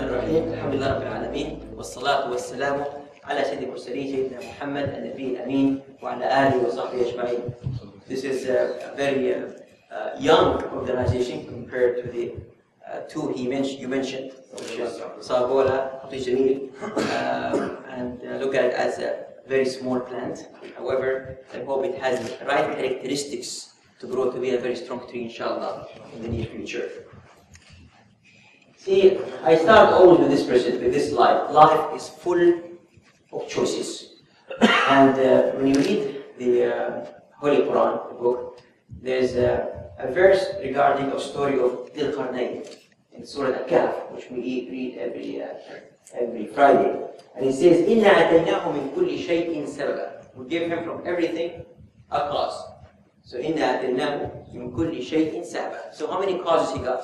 الرحيم الحمد لله رب العالمين والصلاة والسلام على سيد المرسلين سيدنا محمد النبي الأمين وعلى آله وصحبه أجمعين. This is a very young organization compared to the two you mentioned, which is Sagola, Abdul Jamil, and look at it as a very small plant. However, I hope it has the right characteristics to grow to be a very strong tree, inshallah, in the near future. See, I start always with this slide. Life is full of choices. And when you read the Holy Quran, the book, there's a verse regarding a story of Dhul Qarnayn in Surah Al-Kahf, which we read every Friday. And it says, إِنَّا أَتَيْنَاهُ مِنْ كُلِّ شَيْءٍ سَبَبًا. We give him from everything a cause. So إِنَّا أَتَيْنَاهُ مِنْ كُلِّ شَيْءٍ سَبَبًا. So how many causes he got?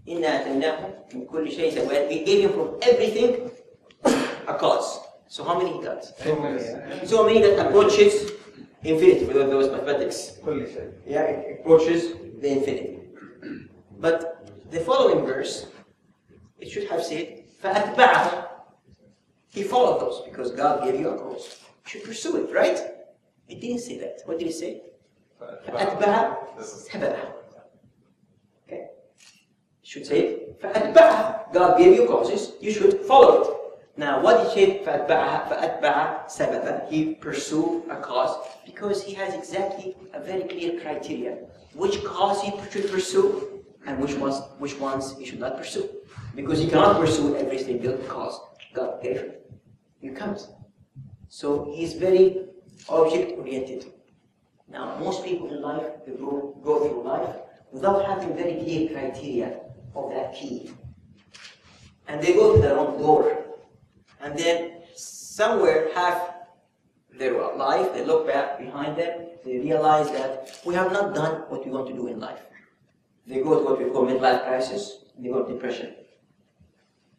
إِنَّا أَتَيْنَاهُ مِنْ كُلِّ شَيْءٍ سَبَبًا. We gave him from everything a cause. So how many he got? So many that approaches infinity, with those mathematics. Yeah, it approaches the infinity. But the following verse, it should have said, فَأَتْبَعَهُ. He followed those because God gave you a cause. You should pursue it, right? It didn't say that. What did it say? فَأَتْبَعَهُ سَبَبًا. Okay. It should say, فَأَتْبَعَهُ. God gave you causes, you should follow it. Now, what did he say? فَأَتْبَعَهُ سَبَبًا. He pursued a cause because he has exactly a very clear criteria. Which cause he should pursue and which ones he should not pursue. Because you cannot pursue every single cause God gave him. You can't. So he's very object-oriented. Now, most people in life, they go through life without having very clear criteria of that key. And they go to the wrong door. And then somewhere half their life, they look back behind them, they realize that we have not done what we want to do in life. They go to what we call midlife crisis, and they go to depression.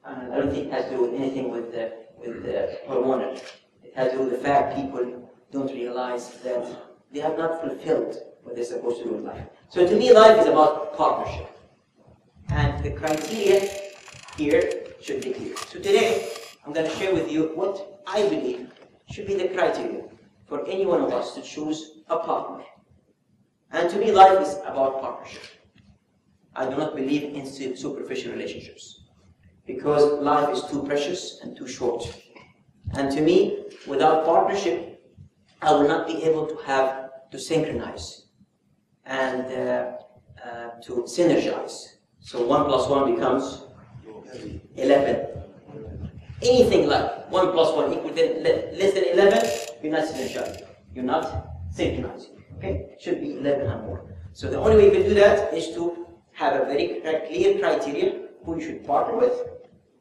And I don't think it has to do with anything with the hormonal. It has to do with the fact people don't realize that they have not fulfilled what they're supposed to do in life. So to me, life is about partnership. And the criteria here should be clear. So today, I'm going to share with you what I believe should be the criteria for any one of us to choose a partner. And to me, life is about partnership. I do not believe in superficial relationships because life is too precious and too short. And to me, without partnership, I will not be able to synchronize and to synergize. So 1 plus 1 becomes 11. Anything like 1 plus 1 equals less than 11, you're not synergizing. You're not synchronizing. Okay? It should be 11 and more. So the only way you can do that is to have a very clear criteria who you should partner with.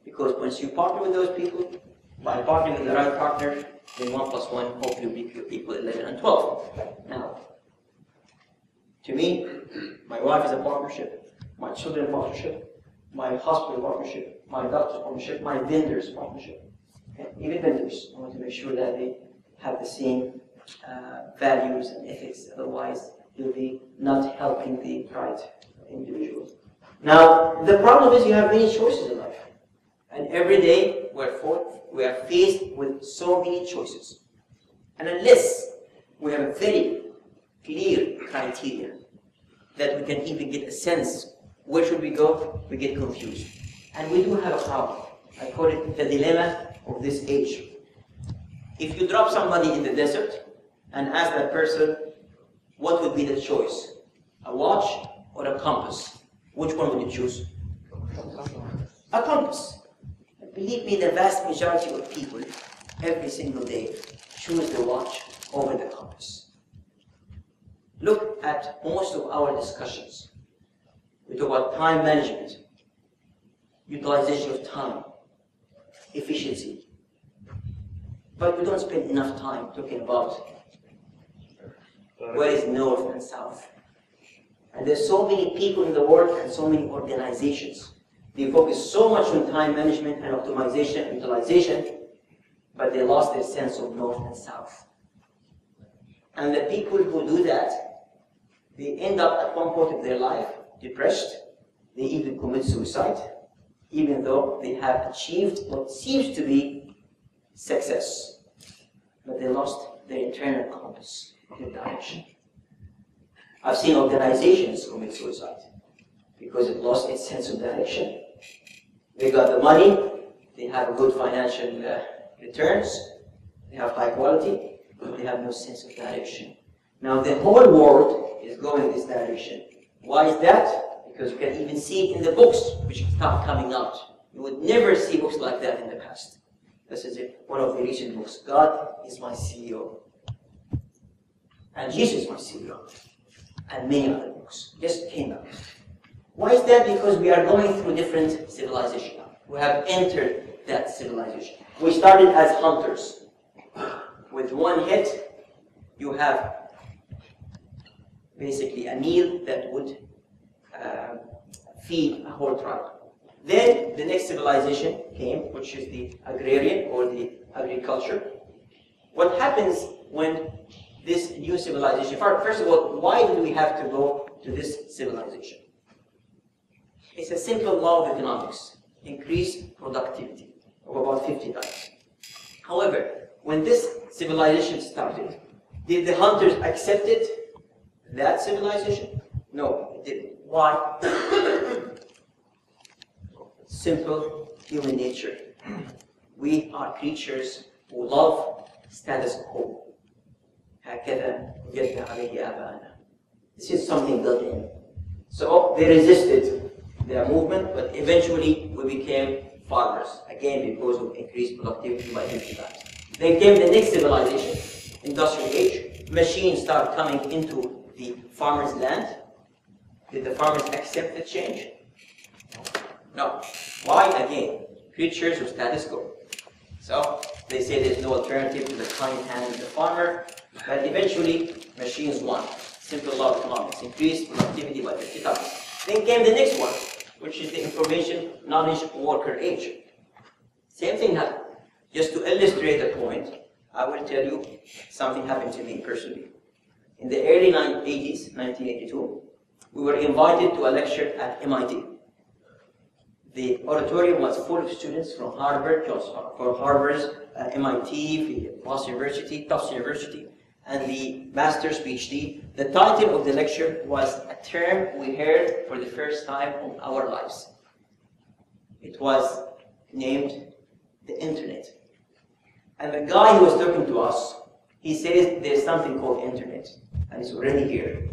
Because once you partner with those people, by partnering with the right partner, then 1 plus 1 hopefully will equal 11 and 12. Now, to me, my wife is a partnership, my children partnership, my hospital partnership, my doctor's partnership, my vendor's partnership. Okay? Even vendors, I want to make sure that they have the same values and ethics, otherwise you'll be not helping the right individuals. Now, the problem is you have many choices in life. And every day we are faced with so many choices. And unless we have a very clear criteria that we can even get a sense where should we go, we get confused. And we do have a problem. I call it the dilemma of this age. If you drop somebody in the desert and ask that person, what would be the choice? A watch or a compass? Which one would you choose? A compass. And believe me, the vast majority of people, every single day, choose the watch over the compass. Look at most of our discussions. We talk about time management, utilization of time, efficiency. But we don't spend enough time talking about where is north and south. And there's so many people in the world and so many organizations. They focus so much on time management and optimization and utilization, but they lost their sense of north and south. And the people who do that, they end up at one point of their life depressed. They even commit suicide. even though they have achieved what seems to be success. But they lost their internal compass, their direction. I've seen organizations commit suicide because it lost its sense of direction. They got the money, they have good financial returns, they have high quality, but they have no sense of direction. Now the whole world is going this direction. Why is that? Because you can even see it in the books which start coming out. You would never see books like that in the past. This is one of the recent books. God is my CEO. And Jesus is my CEO. And many other books just came out. Why is that? Because we are going through different civilization now. We have entered that civilization. We started as hunters. With one hit, you have basically a meal that would feed a whole tribe. Then the next civilization came, which is the agrarian or the agriculture. What happens when this new civilization, first of all, why do we have to go to this civilization? It's a simple law of economics. Increase productivity of about 50 times. However, when this civilization started, did the hunters accept that civilization? No, it didn't. Why? Simple human nature. We are creatures who love status quo. This is something built in. So they resisted their movement, but eventually we became farmers, again because of increased productivity by 50 times. Then came the next civilization, industrial age. Machines start coming into the farmer's land. Did the farmers accept the change? No. Why? Again, creatures of status quo. So they say there's no alternative to the kind hand of the farmer, but eventually machines won. Simple law of economics, increased productivity by 50 times. Then came the next one, which is the information knowledge worker age. Same thing happened. Just to illustrate the point, I will tell you something happened to me personally. In the early 80s, 1982, we were invited to a lecture at MIT. The auditorium was full of students from Harvard, from Harvard's MIT, Boston University, Tufts University, and the master's PhD. The title of the lecture was a term we heard for the first time in our lives. It was named the Internet. And the guy who was talking to us, he says there's something called Internet, and it's already here.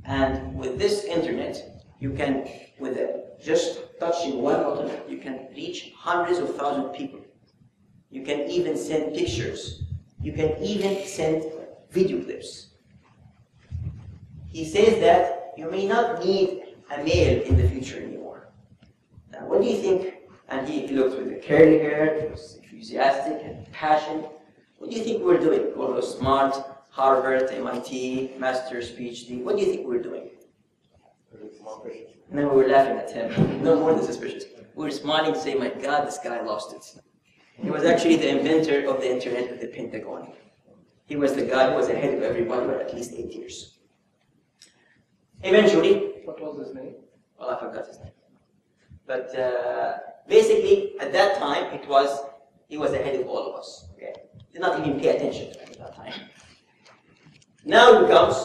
And with this Internet, you can, with just touching one button, you can reach hundreds of thousands of people. You can even send pictures. You can even send video clips. He says that you may not need a mail in the future anymore. Now, what do you think? And he looked with the curly hair, he was enthusiastic and passionate. What do you think we're doing? All those smart Harvard, MIT, master's PhD, what do you think we're doing? And then we were laughing at him, no more than suspicious. We were smiling, saying, my God, this guy lost it. He was actually the inventor of the Internet at the Pentagon. He was the guy who was ahead of everybody for at least 8 years. Eventually... What was his name? Well, I forgot his name. But basically, at that time, he was ahead of all of us. Okay? Did not even pay attention to him at that time. Now it becomes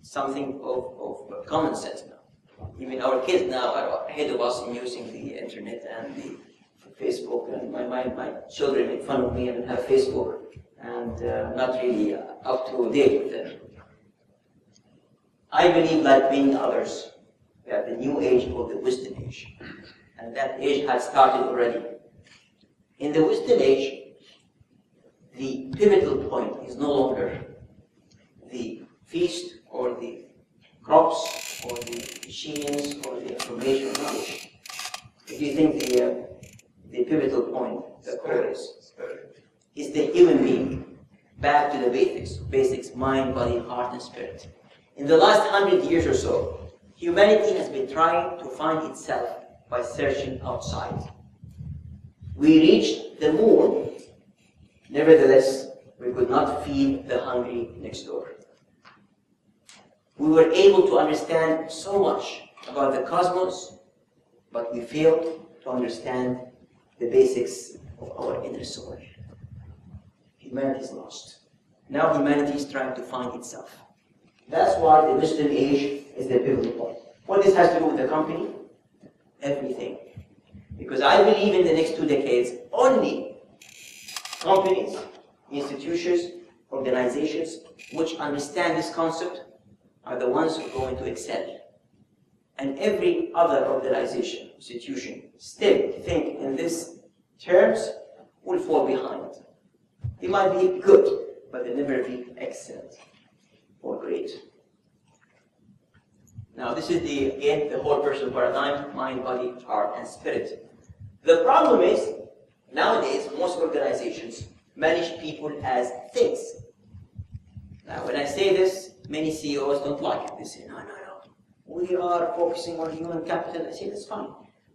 something of common sense now. Even our kids now are ahead of us in using the Internet and the Facebook. And my children make fun of me and have Facebook, and not really up to date with them. I believe, like many others, that the new age called the wisdom age, and that age has started already. In the wisdom age, the pivotal point is no longer the feast or the crops or the machines or the information or knowledge. If you think the pivotal point, the core is the human being, back to the basics, mind, body, heart, and spirit. In the last 100 years or so, humanity has been trying to find itself by searching outside. We reached the moon, nevertheless, we could not feed the hungry next door. We were able to understand so much about the cosmos but we fail to understand the basics of our inner soul. Humanity is lost. Now humanity is trying to find itself. That's why the digital age is the pivotal point. What this has to do with the company? Everything. Because I believe in the next 2 decades, only companies, institutions, organizations which understand this concept are the ones who are going to excel. And every other organization, institution, still think in these terms will fall behind. They might be good, but they'll never be excellent or great. Now this is again the whole personal paradigm: mind, body, heart, and spirit. The problem is, nowadays most organizations manage people as things. Now when I say this, many CEOs don't like it. They say, no, we are focusing on human capital. I say, that's fine.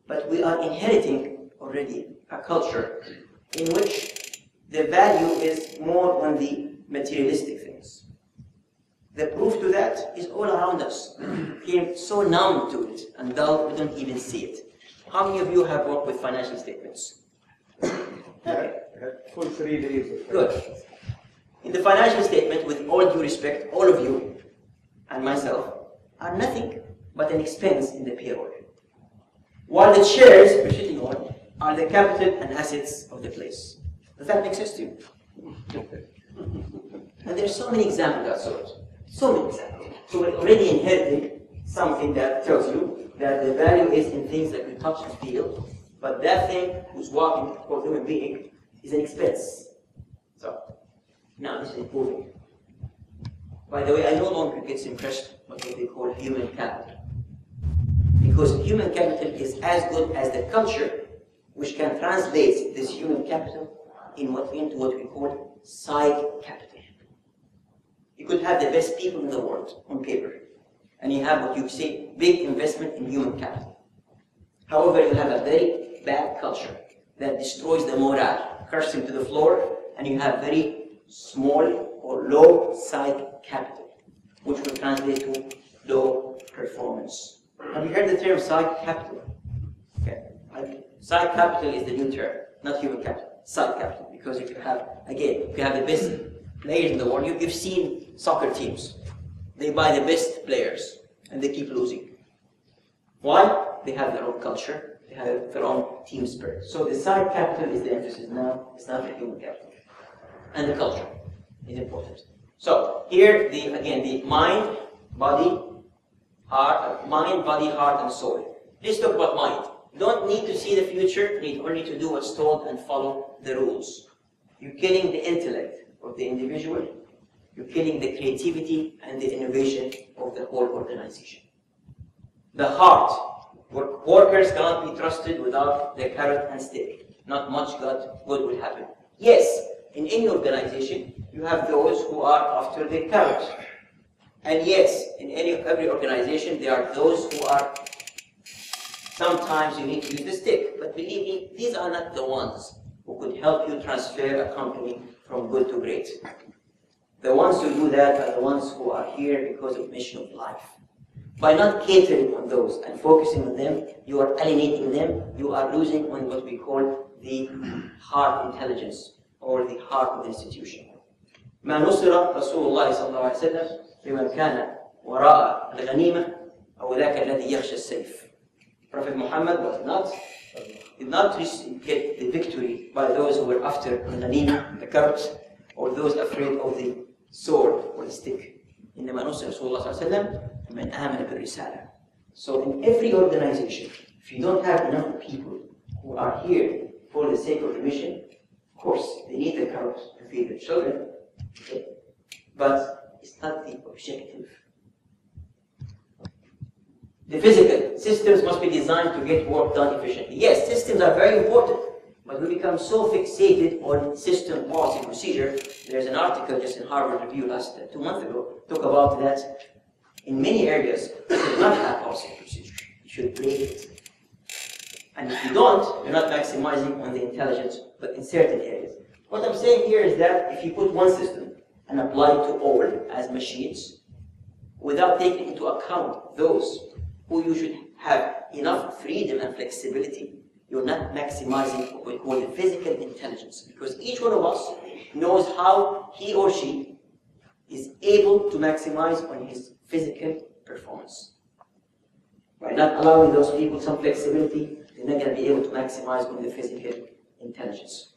But we are inheriting already a culture in which the value is more on the materialistic things. The proof to that is all around us. We are so numb to it and dull, we don't even see it. How many of you have worked with financial statements? Okay. I had full 3 days of Good. In the financial statement, with all due respect, all of you and myself are nothing but an expense in the payroll. While the shares we're sitting on are the capital and assets of the place. Does that make sense to you? And there's so many examples of that sort. So many examples. So we're already inheriting something that tells you that the value is in things that you touch and feel, but that thing who's walking for human being is an expense. So now this is improving. By the way, I no longer get impressed with what they call human capital. Because human capital is as good as the culture which can translate this human capital into what we call psych capital. You could have the best people in the world on paper, and you have what you say, big investment in human capital. However, you have a very bad culture that destroys the morale, crushes him to the floor, and you have very small or low psych capital, which will translate to low performance. Have you heard the term psych capital? Okay. Psych capital is the new term, not human capital. Psych capital, because if you have, again, if you have the best players in the world, you've seen soccer teams. They buy the best players, and they keep losing. Why? They have their own culture, they have their own team spirit. So the psych capital is the emphasis now, it's not the human capital. And the culture is important. So here, again, the mind, body, heart, and soul. Let's talk about mind. You don't need to see the future, you need only to do what's told and follow the rules. You're killing the intellect of the individual, you're killing the creativity and the innovation of the whole organization. The heart, workers cannot be trusted without the carrot and stick. Not much good will happen. Yes, in any organization, you have those who are after the carrot. And yes, in every organization, there are those who are, sometimes you need to use the stick. But believe me, these are not the ones who could help you transfer a company from good to great. The ones who do that are the ones who are here because of mission of life. By not catering on those and focusing on them, you are alienating them, you are losing on what we call the heart intelligence or the heart of the institution. ما نصر رسول الله صلى الله عليه وسلم بمن كان وراء الغنيمة أو ذاك الذي يخشى السيف. Prophet Muhammad did not get the victory by those who were after the ghanima, the carrot, or those afraid of the sword or the stick. إنما نصر رسول الله صلى الله عليه وسلم من آمن بالرسالة. So in every organization, if you don't have enough people who are here for the sake of the mission, of course they need the carrot to feed their children, okay? But it's not the objective. The physical systems must be designed to get work done efficiently. Yes, systems are very important, but we become so fixated on system, policy, procedure. There's an article just in Harvard Review last 2 months ago, talk about that in many areas, you should not have policy and procedure. You should break it. And if you don't, you're not maximizing on the intelligence, but in certain areas. What I'm saying here is that if you put one system and apply it to all as machines, without taking into account those who you should have enough freedom and flexibility, you're not maximizing what we call the physical intelligence. Because each one of us knows how he or she is able to maximize on his physical performance. By not allowing those people some flexibility, they're not going to be able to maximize on the physical intelligence.